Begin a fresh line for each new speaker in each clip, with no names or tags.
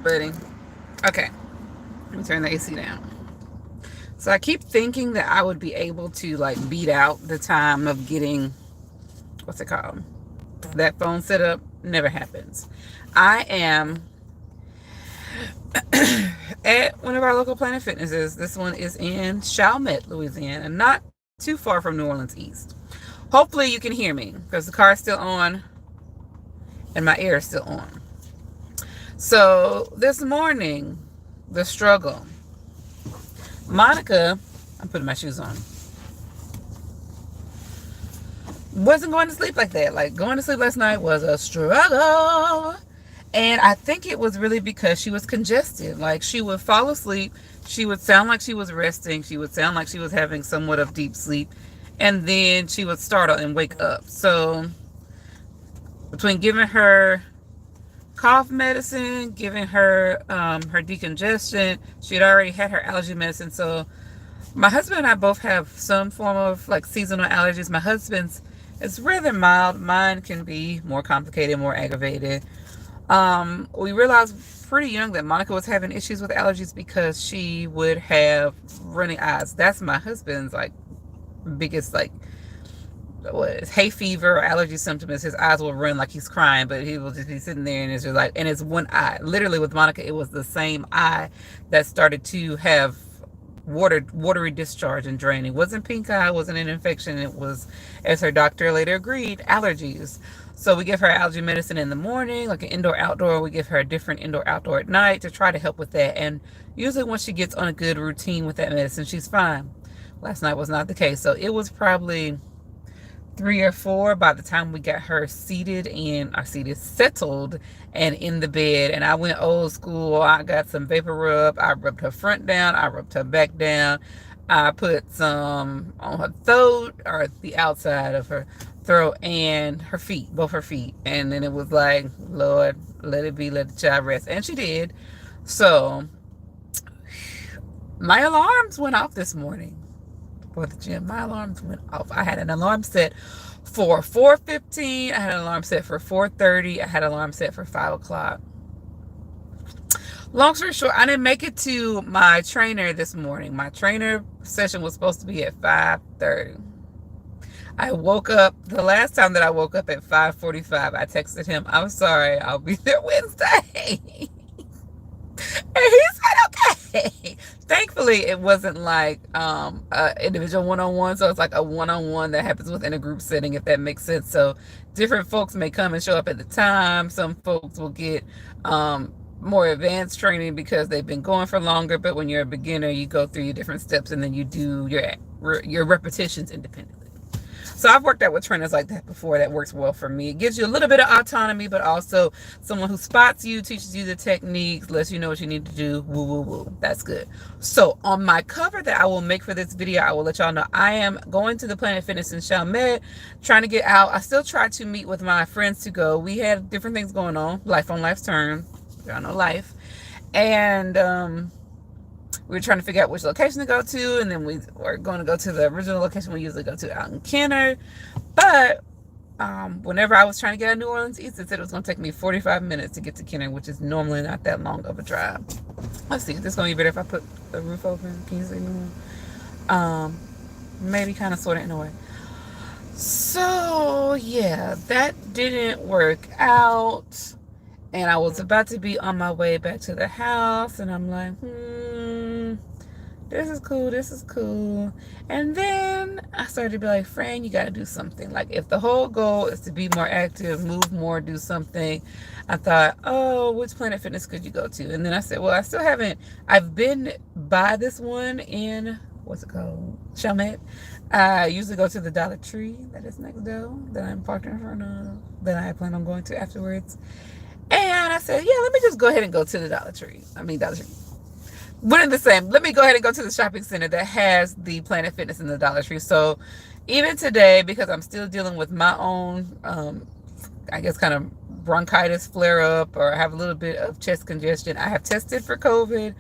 Buddy. Okay, let me turn the AC down. So I keep thinking that I would be able to like beat out the time of getting, what's it called? That phone set up. Never happens. I am at one of our local Planet Fitnesses. This one is in Chalmette, Louisiana, not too far from New Orleans East. Hopefully you can hear me because the car is still on and my air is still on. So this morning, the struggle. Monica, I'm putting my shoes on, wasn't going to sleep like that. Like going to sleep last night was a struggle. And I think it was really because she was congested. Like she would fall asleep. She would sound like she was resting. She would sound like she was having somewhat of deep sleep. And then she would startle and wake up. So between giving her cough medicine, giving her her decongestion, she had already had her allergy medicine. So my husband and I both have some form of like seasonal allergies. My husband's is rather mild. Mine can be more complicated, more aggravated. We realized pretty young that Monica was having issues with allergies because she would have running eyes. That's my husband's like biggest like what is hay fever or allergy symptom is his eyes will run like he's crying, but he will just be sitting there and it's just like, and it's one eye. Literally with Monica, it was the same eye that started to have watery discharge and draining. It wasn't pink eye, it wasn't an infection. It was, as her doctor later agreed, allergies. So we give her allergy medicine in the morning, like an indoor outdoor. We give her a different indoor outdoor at night to try to help with that. And usually once she gets on a good routine with that medicine, she's fine. Last night was not the case. So it was probably 3 or 4 by the time we got her seated and settled and in the bed. And I went old school. I got some vapor rub. I rubbed her front down. I rubbed her back down. I put some on her throat or the outside of her throat and her feet, both her feet. And then it was like, Lord, let it be, let the child rest. And she did. So my alarms went off this morning for the gym. My alarms went off. I had an alarm set for 4:15. I had an alarm set for 4:30. I had an alarm set for 5 o'clock. Long story short, I didn't make it to my trainer this morning. My trainer session was supposed to be at 5:30. I woke up, the last time that I woke up at 5:45, I texted him, I'm sorry, I'll be there Wednesday. And he said, okay. Thankfully, it wasn't like individual one-on-one. So it's like a one-on-one that happens within a group setting, if that makes sense. So different folks may come and show up at the time. Some folks will get more advanced training because they've been going for longer. But when you're a beginner, you go through your different steps and then you do your repetitions independently. So I've worked out with trainers like that before. That works well for me. It gives you a little bit of autonomy, but also someone who spots you, teaches you the techniques, lets you know what you need to do. Woo, woo, woo. That's good. So on my cover that I will make for this video, I will let y'all know I am going to the Planet Fitness in Chalmette, trying to get out. I still try to meet with my friends to go. We had different things going on. Life on life's terms. Y'all know life. And we were trying to figure out which location to go to, and then we were going to go to the original location we usually go to out in Kenner. But whenever I was trying to get out of New Orleans East, it said it was going to take me 45 minutes to get to Kenner, which is normally not that long of a drive. Let's see, this is going to be better if I put the roof open. Can you see me? Maybe kind of sort of in a way. So yeah, that didn't work out. And I was about to be on my way back to the house, and I'm like, this is cool, this is cool. And then I started to be like, Fran, you got to do something. Like, if the whole goal is to be more active, move more, do something, I thought, oh, which Planet Fitness could you go to? And then I said, well, I still haven't, I've been by this one in, what's it called? Chalmette. I usually go to the Dollar Tree that is next door, that I'm parked in front of, that I plan on going to afterwards. And I said, yeah, let me just go ahead and go to the Dollar Tree. Dollar Tree. One and the same. Let me go ahead and go to the shopping center that has the Planet Fitness in the Dollar Tree. So even today, because I'm still dealing with my own, I guess, kind of bronchitis flare up, or I have a little bit of chest congestion. I have tested for COVID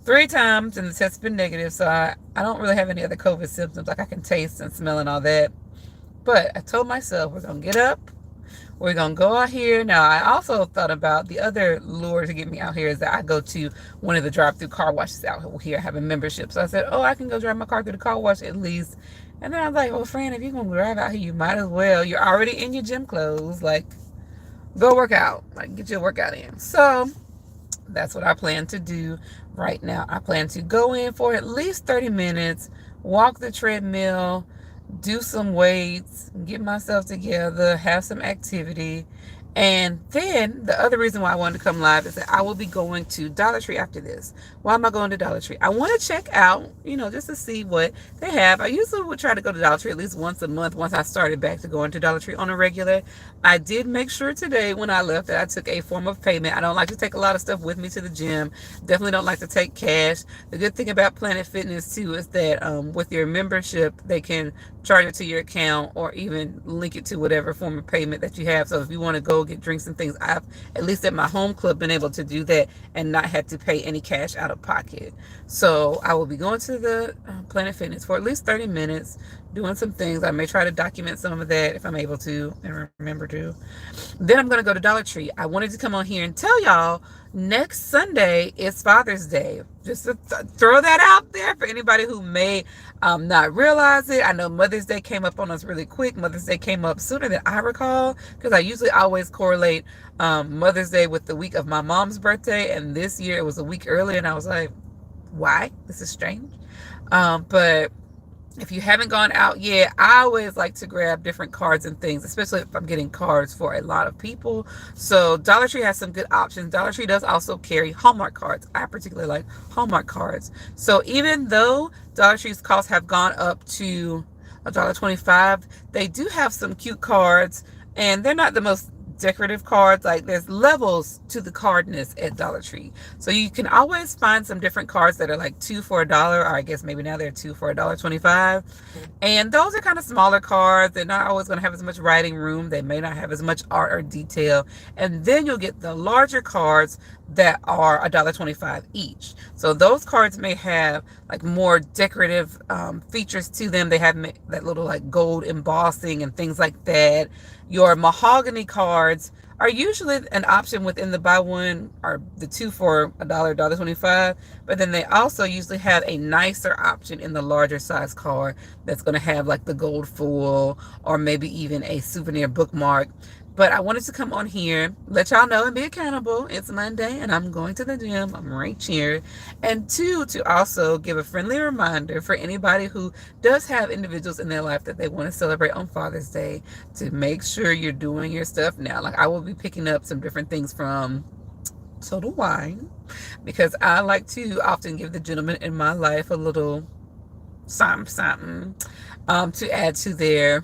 3 times and the test's been negative. So I don't really have any other COVID symptoms. Like I can taste and smell and all that. But I told myself we're going to get up. We're going to go out here. Now, I also thought about the other lure to get me out here is that I go to one of the drive-through car washes out here. I have a membership. So I said, oh, I can go drive my car through the car wash at least. And then I was like, well, Fran, if you're going to drive out here, you might as well. You're already in your gym clothes. Like, go work out. Like, get your workout in. So that's what I plan to do right now. I plan to go in for at least 30 minutes, walk the treadmill, do some weights, get myself together, have some activity. And then the other reason why I wanted to come live is that I will be going to Dollar Tree after this. Why am I going to Dollar Tree? I want to check out, just to see what they have. I usually would try to go to Dollar Tree at least once a month once I started back to going to Dollar Tree on a regular. I did make sure today when I left that I took a form of payment. I don't like to take a lot of stuff with me to the gym. Definitely don't like to take cash. The good thing about Planet Fitness too is that with your membership, they can charge it to your account or even link it to whatever form of payment that you have. So if you want to go get drinks and things, I've, at least at my home club, been able to do that and not had to pay any cash out of pocket. So I will be going to the Planet Fitness for at least 30 minutes, doing some things. I may try to document some of that if I'm able to and remember to. Then I'm going to go to Dollar Tree. I wanted to come on here and tell y'all next Sunday is Father's Day. Just to throw that out there for anybody who may not realize it. I know Mother's Day came up on us really quick. Mother's Day came up sooner than I recall because I usually always correlate Mother's Day with the week of my mom's birthday. And this year it was a week earlier and I was like, why? This is strange. But if you haven't gone out yet, I always like to grab different cards and things, especially if I'm getting cards for a lot of people. So Dollar Tree has some good options. Dollar Tree does also carry Hallmark cards. I particularly like Hallmark cards. So even though Dollar Tree's costs have gone up to $1.25, they do have some cute cards, and they're not the most decorative cards. Like, there's levels to the cardness at Dollar Tree, so you can always find some different cards that are like 2 for $1, or I guess maybe now they're 2 for $1.25. And those are kind of smaller cards. They're not always going to have as much writing room. They may not have as much art or detail. And then you'll get the larger cards that are $1.25 each. So those cards may have like more decorative features to them. They have that little like gold embossing and things like that. Your mahogany cards are usually an option within the buy one or the 2 for $1.25, but then they also usually have a nicer option in the larger size card that's going to have like the gold foil or maybe even a souvenir bookmark. But I wanted to come on here, let y'all know and be accountable. It's Monday and I'm going to the gym. I'm right here. And 2, to also give a friendly reminder for anybody who does have individuals in their life that they want to celebrate on Father's Day, to make sure you're doing your stuff now. Like, I will be picking up some different things from Total Wine because I like to often give the gentleman in my life a little something to add to their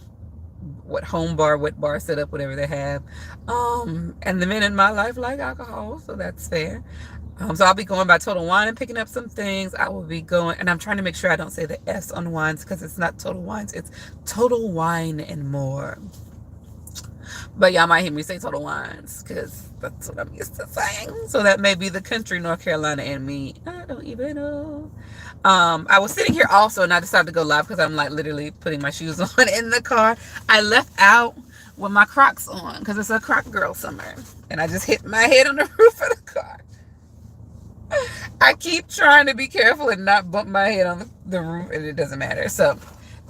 home bar, wet bar setup, whatever they have. And the men in my life like alcohol, so that's fair. So I'll be going by Total Wine and picking up some things. I will be going, and I'm trying to make sure I don't say the S on wines because it's not Total Wines, it's Total Wine and More. But y'all might hear me say Total Wines because that's what I'm used to saying. So that may be the country North Carolina and me. I don't even know. I was sitting here also and I decided to go live because I'm like literally putting my shoes on in the car. I left out with my Crocs on because it's a Croc girl summer. And I just hit my head on the roof of the car. I keep trying to be careful and not bump my head on the roof, and it doesn't matter. So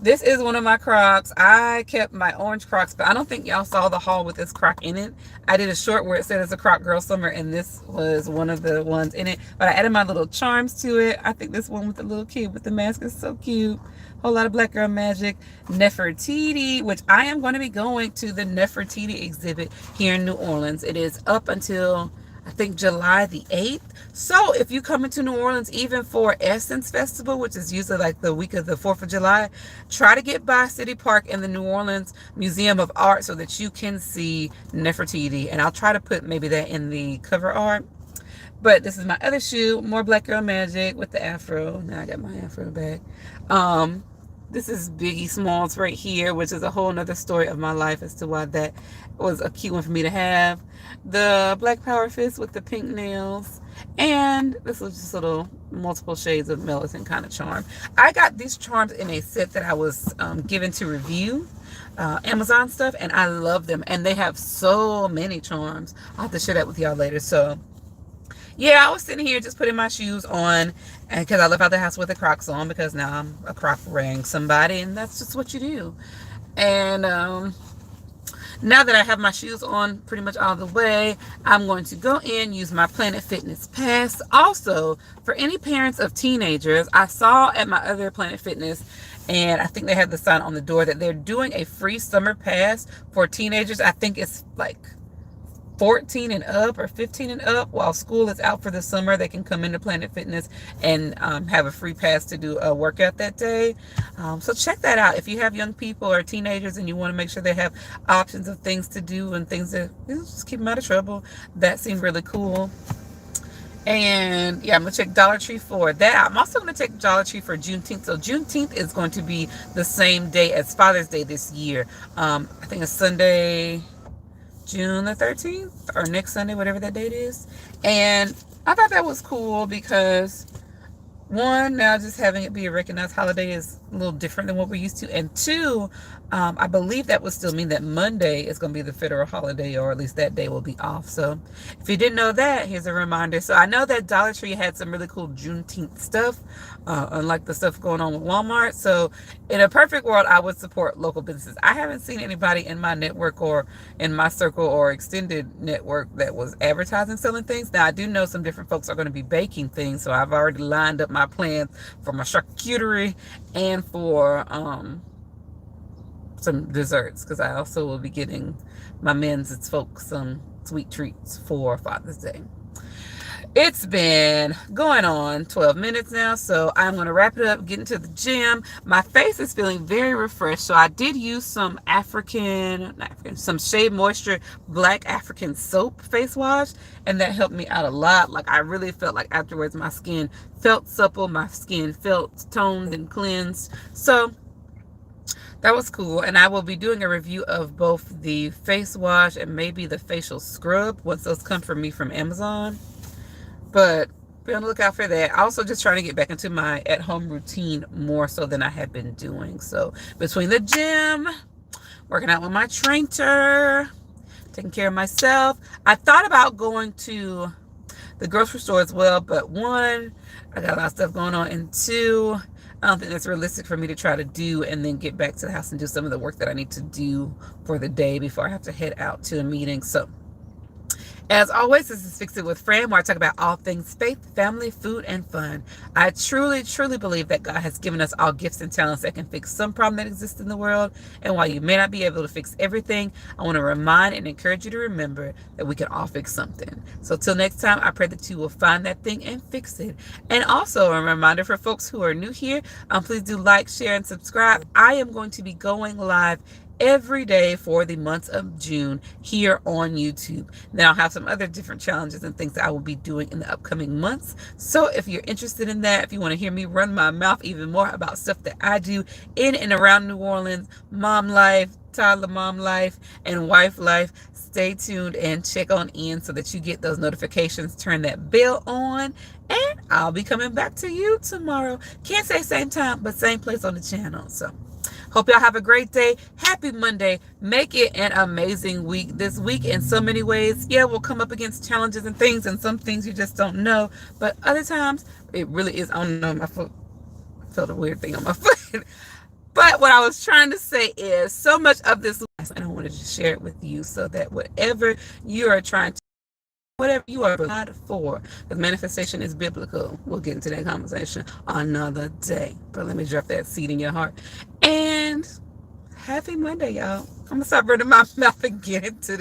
this is one of my Crocs. I kept my orange Crocs, but I don't think y'all saw the haul with this Croc in it. I did a short where it said it's a Croc girl summer, and this was one of the ones in it. But I added my little charms to it. I think this one with the little kid with the mask is so cute. Whole lot of black girl magic. Nefertiti, which I am going to be going to the Nefertiti exhibit here in New Orleans. It is up until I think July the 8th. So if you come into New Orleans, even for Essence Festival, which is usually like the week of the 4th of July, try to get by City Park and the New Orleans Museum of Art so that you can see Nefertiti. And I'll try to put maybe that in the cover art. But this is my other shoe, more black girl magic with the afro. Now I got my afro back. This is Biggie Smalls right here, which is a whole nother story of my life as to why that was a cute one for me to have. The Black Power Fist with the pink nails. And this was just little multiple shades of Militant kind of charm. I got these charms in a set that I was given to review. Amazon stuff, and I love them, and they have so many charms. I'll have to share that with y'all later. So yeah, I was sitting here just putting my shoes on, and because I left out the house with the Crocs on, because now I'm a Croc wearing somebody, and that's just what you do. And now that I have my shoes on pretty much all the way, I'm going to go in, use my Planet Fitness pass. Also, for any parents of teenagers, I saw at my other Planet Fitness, and I think they had the sign on the door that they're doing a free summer pass for teenagers. I think it's like 14 and up or 15 and up. While school is out for the summer, they can come into Planet Fitness and have a free pass to do a workout that day. So check that out. If you have young people or teenagers and you want to make sure they have options of things to do and things that just keep them out of trouble, that seemed really cool. And yeah, I'm going to check Dollar Tree for that. I'm also going to check Dollar Tree for Juneteenth. So Juneteenth is going to be the same day as Father's Day this year. I think it's Sunday, June the 13th, or next Sunday, whatever that date is. And I thought that was cool because, one, now just having it be a recognized holiday is a little different than what we're used to. And two, I believe that would still mean that Monday is going to be the federal holiday, or at least that day will be off. So if you didn't know that, here's a reminder. So I know that Dollar Tree had some really cool Juneteenth stuff, unlike the stuff going on with Walmart. So in a perfect world, I would support local businesses. I haven't seen anybody in my network or in my circle or extended network that was advertising selling things. Now, I do know some different folks are going to be baking things, so I've already lined up my plans for my charcuterie and for some desserts, because I also will be getting my men's folks some sweet treats for Father's Day. It's been going on 12 minutes now, so I'm going to wrap it up, get into the gym. My face is feeling very refreshed, so I did use some some Shea Moisture Black African Soap face wash, and that helped me out a lot. Like, I really felt like afterwards my skin felt supple, my skin felt toned and cleansed. So that was cool, and I will be doing a review of both the face wash and maybe the facial scrub once those come from me from Amazon. But be on the lookout for that. Also, just trying to get back into my at-home routine more so than I have been doing. So between the gym, working out with my trainer, taking care of myself, I thought about going to the grocery store as well. But one, I got a lot of stuff going on, and two, I don't think that's realistic for me to try to do and then get back to the house and do some of the work that I need to do for the day before I have to head out to a meeting. So as always, this is Fix It with Fran, where I talk about all things faith, family, food, and fun. I truly, truly believe that God has given us all gifts and talents that can fix some problem that exists in the world. And while you may not be able to fix everything, I want to remind and encourage you to remember that we can all fix something. So till next time, I pray that you will find that thing and fix it. And also a reminder for folks who are new here, please do like, share, and subscribe. I am going to be going live every day for the month of June here on YouTube. Then I'll have some other different challenges and things that I will be doing in the upcoming months. So if you're interested in that, if you want to hear me run my mouth even more about stuff that I do in and around New Orleans, mom life, toddler mom life, and wife life, stay tuned and check on in so that you get those notifications. Turn that bell on, and I'll be coming back to you tomorrow. Can't say same time, but same place on the channel. So hope y'all have a great day. Happy Monday. Make it an amazing week. This week, in so many ways, yeah, we'll come up against challenges and things, and some things you just don't know. But other times, it really is. I don't know, my foot. I felt a weird thing on my foot. But what I was trying to say is, so much of this, and I wanted to share it with you so that whatever you are trying to, whatever you are God for, the manifestation is biblical. We'll get into that conversation another day. But let me drop that seed in your heart. And happy Monday, y'all. I'm going to stop running my mouth and get into this.